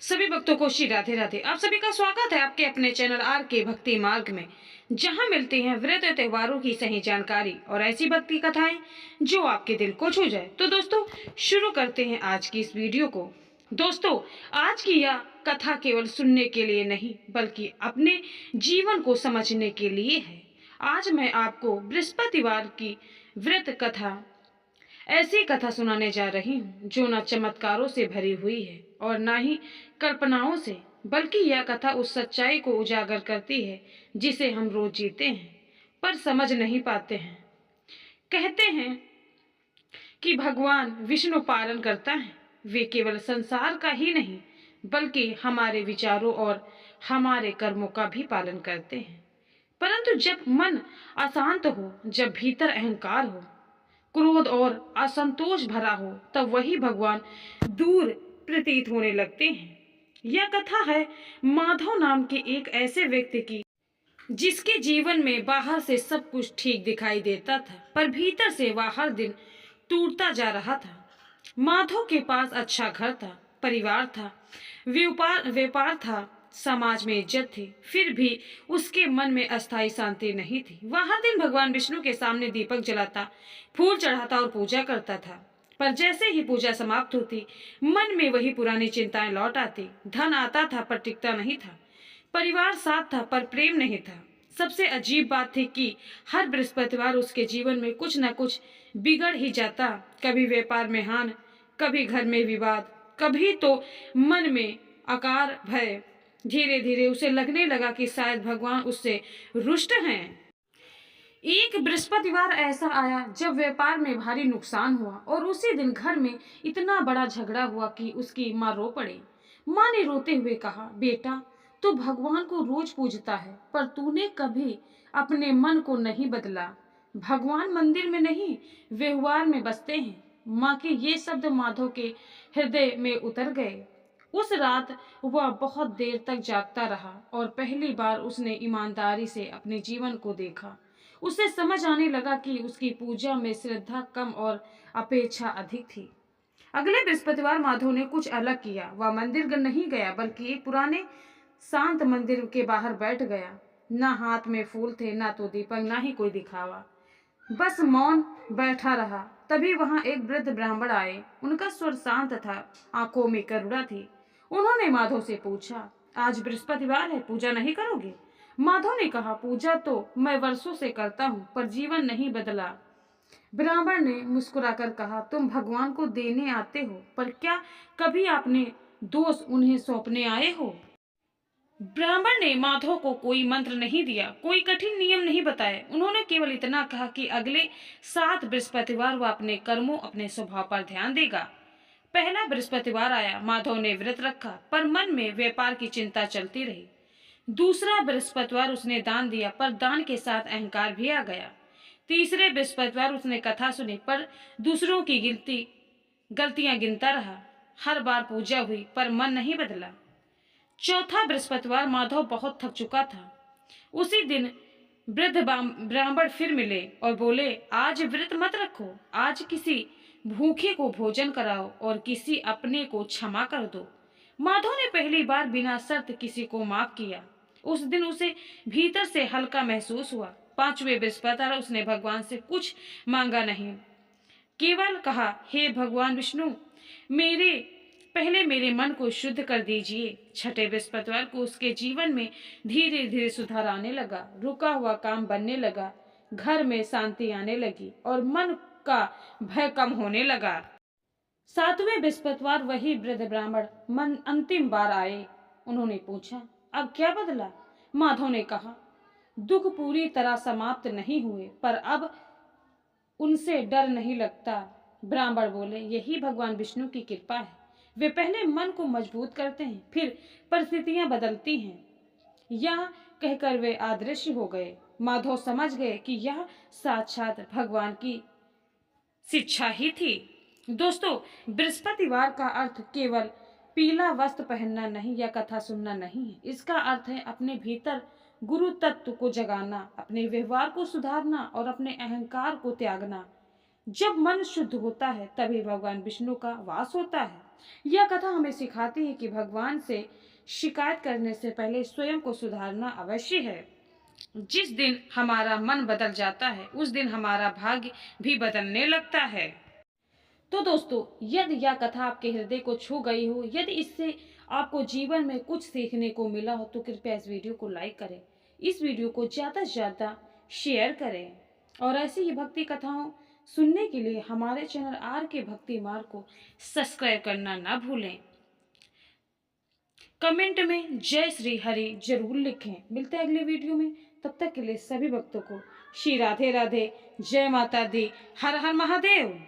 सभी भक्तों को श्री राधे राधे। आप सभी का स्वागत है आपके अपने चैनल आर के भक्ति मार्ग में, जहां मिलती हैं व्रत त्योहारों की सही जानकारी और ऐसी भक्ति कथाएं जो आपके दिल को छू जाए। तो दोस्तों, शुरू करते हैं आज की इस वीडियो को। दोस्तों, आज की यह कथा केवल सुनने के लिए नहीं बल्कि अपने जीवन को समझने के लिए है। आज मैं आपको बृहस्पतिवार की व्रत कथा, ऐसी कथा सुनाने जा रही हूँ जो न चमत्कारों से भरी हुई है और न ही कल्पनाओं से, बल्कि यह कथा उस सच्चाई को उजागर करती है जिसे हम रोज जीते हैं पर समझ नहीं पाते हैं। कहते हैं कि भगवान विष्णु पालन करता है। वे केवल संसार का ही नहीं बल्कि हमारे विचारों और हमारे कर्मों का भी पालन करते हैं। परंतु जब मन अशांत हो, जब भीतर अहंकार हो, क्रोध और असंतोष भरा हो, तब वही भगवान दूर प्रतीत होने लगते हैं। यह कथा है माधव नाम के एक ऐसे व्यक्ति की जिसके जीवन में बाहर से सब कुछ ठीक दिखाई देता था पर भीतर से वह हर दिन टूटता जा रहा था। माधव के पास अच्छा घर था, परिवार था, व्यापार था, समाज में इज्जत थी, फिर भी उसके मन में अस्थायी शांति नहीं थी। वह हर दिन भगवान विष्णु के सामने दीपक जलाता, फूल चढ़ाता और पूजा करता था, पर जैसे ही पूजा समाप्त होती मन में वही पुरानी चिंताएं लौट आती। धन आता था पर टिकता नहीं था, परिवार साथ था पर प्रेम नहीं था। सबसे अजीब बात थी कि हर बृहस्पतिवार उसके जीवन में कुछ न कुछ बिगड़ ही जाता। कभी व्यापार में हानि, कभी घर में विवाद, कभी तो मन में आकार भय। धीरे धीरे उसे लगने लगा कि शायद भगवान उससे रुष्ट हैं। एक बृहस्पतिवार ऐसा आया जब व्यापार में भारी नुकसान हुआ और उसी दिन घर में इतना बड़ा झगड़ा हुआ कि उसकी माँ रो पड़ी। माँ ने रोते हुए कहा, बेटा, तू भगवान को रोज पूजता है पर तूने कभी अपने मन को नहीं बदला। भगवान मंदिर में नहीं, व्यवहार में बसते हैं। माँ के ये शब्द माधव के हृदय में उतर गए। उस रात वह बहुत देर तक जागता रहा और पहली बार उसने ईमानदारी से अपने जीवन को देखा। उसे समझ आने लगा कि उसकी पूजा में श्रद्धा कम और अपेक्षा अधिक थी। अगले बृहस्पतिवार माधव ने कुछ अलग किया। वह मंदिर नहीं गया बल्कि एक पुराने शांत मंदिर के बाहर बैठ गया। न हाथ में फूल थे, न तो दीपक, न ही कोई दिखावा, बस मौन बैठा रहा। तभी वहां एक वृद्ध ब्राह्मण आए। उनका स्वर शांत था, आंखों में करुणा थी। उन्होंने माधव से पूछा, आज बृहस्पतिवार है, पूजा नहीं करोगे? माधव ने कहा, पूजा तो मैं वर्षों से करता हूँ पर जीवन नहीं बदला। ब्राह्मण ने मुस्कुराकर कहा, तुम भगवान को देने आते हो पर क्या कभी आपने दोष उन्हें सौंपने आए हो? ब्राह्मण ने माधव को कोई मंत्र नहीं दिया, कोई कठिन नियम नहीं बताए। उन्होंने केवल इतना कहा कि अगले 7 बृहस्पतिवार वह अपने कर्मों, अपने स्वभाव पर ध्यान देगा। पहला बृहस्पतिवार आया, माधव ने व्रत रखा पर मन में व्यापार की चिंता चलती रही। दूसरा बृहस्पतिवार उसने दान दिया पर दान के साथ अहंकार भी आ गया। तीसरे बृहस्पतिवार उसने कथा सुनी पर दूसरों की गलतियां गिनता रहा। हर बार पूजा हुई पर मन नहीं बदला। चौथा बृहस्पतिवार माधव बहुत थक चुका था। उसी दिन वृद्ध ब्राह्मण फिर मिले और बोले, आज व्रत मत रखो, आज किसी भूखे को भोजन कराओ और किसी अपने को क्षमा कर दो। माधव ने पहली बार बिना शर्त किसी को माफ किया। उस दिन उसे भीतर से हल्का महसूस हुआ। पांचवें बृहस्पतिवार उसने भगवान से कुछ मांगा नहीं, केवल कहा, हे भगवान विष्णु, मेरे मन को शुद्ध कर दीजिए। छठे बृहस्पतिवार को उसके जीवन में धीरे धीरे सुधार आने लगा। रुका हुआ काम बनने लगा, घर में शांति आने लगी और मन का भय कम होने लगा। सातवें बृहस्पतिवार वही वृद्ध ब्राह्मण मन अंतिम बार आए। उन्होंने पूछा, अब क्या बदला? माधव ने कहा, दुख पूरी तरह समाप्त नहीं हुए पर अब उनसे डर नहीं लगता। ब्राह्मण बोले, यही भगवान विष्णु की कृपा है। वे पहले मन को मजबूत करते हैं, फिर परिस्थितियां बदलती हैं। यह कहकर वे अदृश्य हो गए। माधव समझ गए कि यह साक्षात भगवान की शिक्षा ही थी। दोस्तों, बृहस्पतिवार का अर्थ केवल पीला वस्त्र पहनना नहीं या कथा सुनना नहीं है। इसका अर्थ है अपने भीतर गुरु तत्व को जगाना, अपने व्यवहार को सुधारना और अपने अहंकार को त्यागना। जब मन शुद्ध होता है तभी भगवान विष्णु का वास होता है। यह कथा हमें सिखाती है कि भगवान से शिकायत करने से पहले स्वयं को सुधारना अवश्य है। जिस दिन हमारा मन बदल जाता है उस दिन हमारा भाग्य भी बदलने लगता है। तो दोस्तों, यदि यह कथा आपके हृदय को छू गई हो, यदि इससे आपको जीवन में कुछ सीखने को मिला हो, तो कृपया इस वीडियो को लाइक करें, इस वीडियो को ज़्यादा से ज़्यादा शेयर करें और ऐसी ही भक्ति कथाओं सुनने के लिए हमारे चैनल आर के भक्ति मार्ग को सब्सक्राइब करना ना भूलें। कमेंट में जय श्री हरि जरूर लिखें। मिलते हैं अगले वीडियो में, तब तक के लिए सभी भक्तों को श्री राधे राधे, जय माता दी, हर हर महादेव।